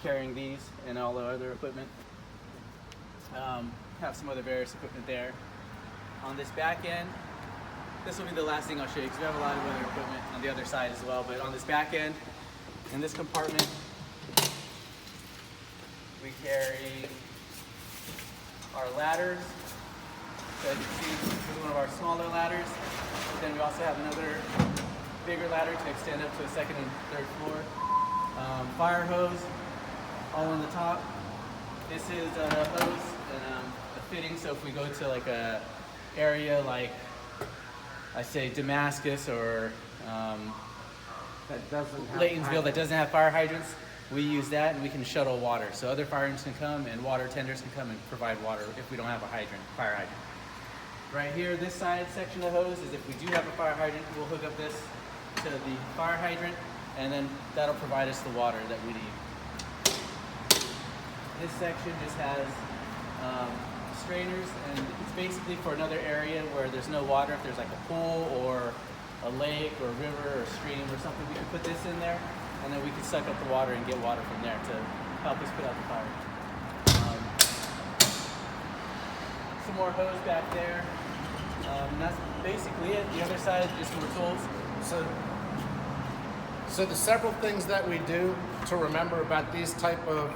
carrying these and all the other equipment. Have some other various equipment there. On this back end, this will be the last thing I'll show you because we have a lot of other equipment on the other side as well. But on this back end, in this compartment, we carry our ladders. So as you can see, this is one of our smaller ladders. But then we also have another bigger ladder to extend up to the second and third floor. Fire hose, all on the top. This is a hose and a fitting, so if we go to like a area like, I say Damascus or that doesn't have Laytonsville that doesn't have fire hydrants, we use that and we can shuttle water. So other fire hydrants can come and water tenders can come and provide water if we don't have a fire hydrant. Right here, this side section of the hose is if we do have a fire hydrant, we'll hook up this to the fire hydrant and then that'll provide us the water that we need. This section just has strainers, and it's basically for another area where there's no water. If there's like a pool or a lake or a river or a stream or something, we can put this in there and then we can suck up the water and get water from there to help us put out the fire. Some more hose back there. And that's basically it. The other side, just more tools. So the several things that we do to remember about these type of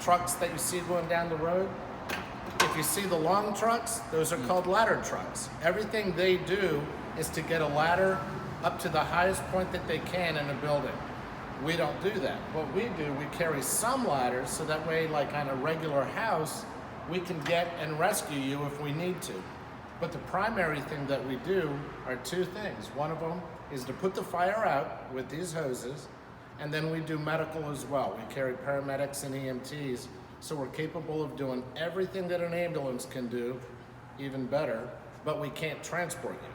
trucks that you see going down the road. If you see the long trucks, those are called ladder trucks. Everything they do is to get a ladder up to the highest point that they can in a building. We don't do that. What we do, we carry some ladders so that way, like on a regular house, we can get and rescue you if we need to. But the primary thing that we do are two things. One of them is to put the fire out with these hoses, and then we do medical as well. We carry paramedics and EMTs, so we're capable of doing everything that an ambulance can do, even better, but we can't transport you.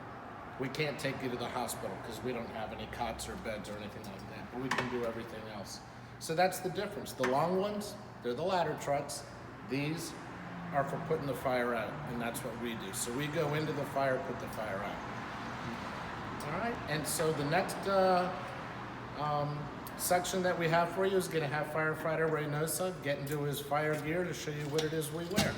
We can't take you to the hospital because we don't have any cots or beds or anything like that, but we can do everything else. So that's the difference. The long ones, they're the ladder trucks. These are for putting the fire out, and that's what we do. So we go into the fire, put the fire out. All right, and so the next section that we have for you is going to have firefighter Reynosa get into his fire gear to show you what it is we wear.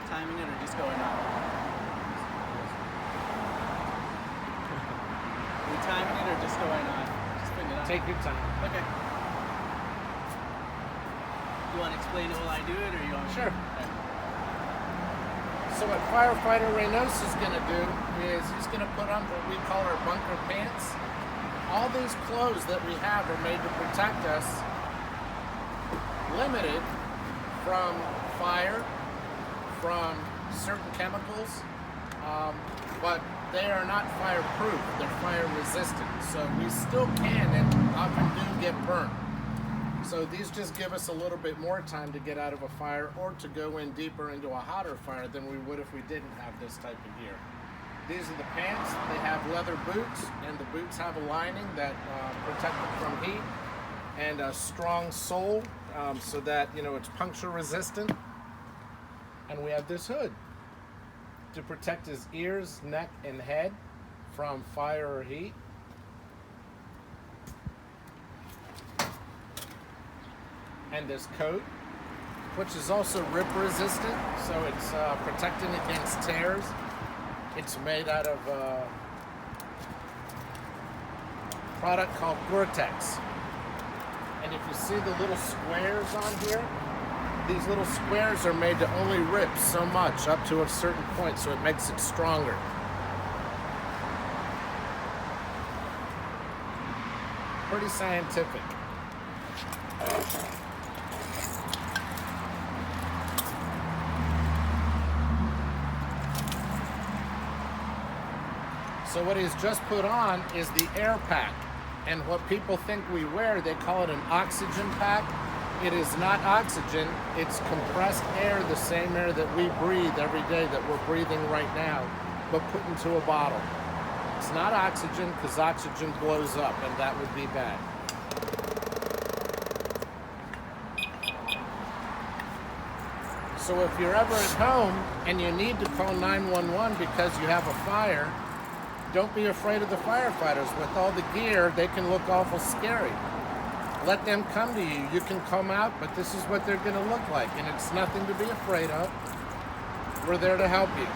Timing it or just going on? Are we timing it or just going on? Just putting it on? Take your time. Okay. You want to explain it while I do it or you want Sure. Okay. So what firefighter Reynosa is going to do is he's going to put on what we call our bunker pants. All these clothes that we have are made to protect us, limited from fire, from certain chemicals, but they are not fireproof, they're fire resistant. So we still can and often do get burnt. So these just give us a little bit more time to get out of a fire or to go in deeper into a hotter fire than we would if we didn't have this type of gear. These are the pants. They have leather boots, and the boots have a lining that protect them from heat, and a strong sole so that it's puncture resistant. And we have this hood to protect his ears, neck, and head from fire or heat. And this coat, which is also rip resistant, so it's protecting against tears. It's made out of a product called Gore-Tex. And if you see the little squares on here, these little squares are made to only rip so much up to a certain point, so it makes it stronger. Pretty scientific. So what he's just put on is the air pack. And what people think we wear, they call it an oxygen pack. It is not oxygen, it's compressed air, the same air that we breathe every day that we're breathing right now, but put into a bottle. It's not oxygen because oxygen blows up and that would be bad. So if you're ever at home and you need to call 911 because you have a fire, don't be afraid of the firefighters. With all the gear, they can look awful scary. Let them come to you. You can come out, but this is what they're going to look like, and it's nothing to be afraid of. We're there to help you.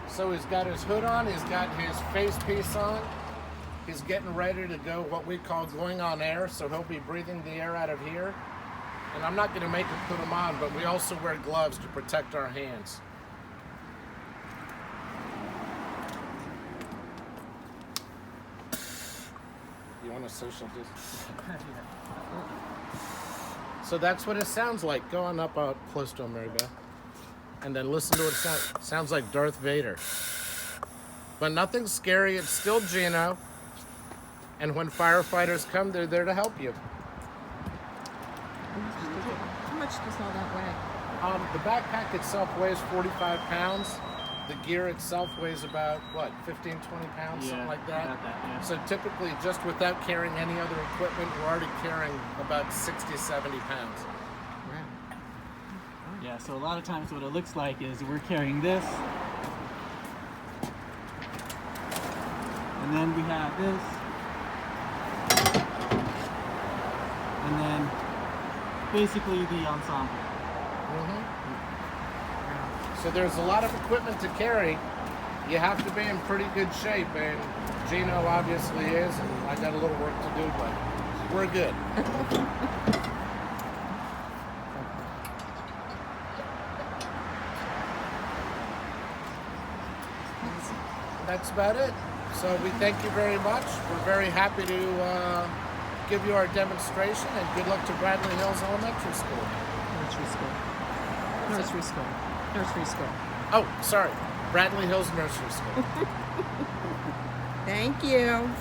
So he's got his hood on, he's got his face piece on, he's getting ready to go what we call going on air, so he'll be breathing the air out of here. And I'm not going to make him put them on, but we also wear gloves to protect our hands. You want a social distance? So that's what it sounds like. Go on up close to him, Mary Beth. And then listen to what it sounds. Sounds like Darth Vader. But nothing scary. It's still Gino. And when firefighters come, they're there to help you. How much does all that weigh? The backpack itself weighs 45 pounds. The gear itself weighs about, what, 15, 20 pounds, something like that? About that, yeah. So typically, just without carrying any other equipment, we're already carrying about 60, 70 pounds. Yeah, so a lot of times what it looks like is we're carrying this, and then we have this, and then basically the ensemble. So there's a lot of equipment to carry. You have to be in pretty good shape, and Gino obviously is, and I got a little work to do, but we're good. That's about it. So we thank you very much. We're very happy to give you our demonstration, and good luck to Bradley Hills Elementary School. Nursery school. Nursery school. Nursery school. Oh, sorry. Bradley Hills Nursery School. Thank you.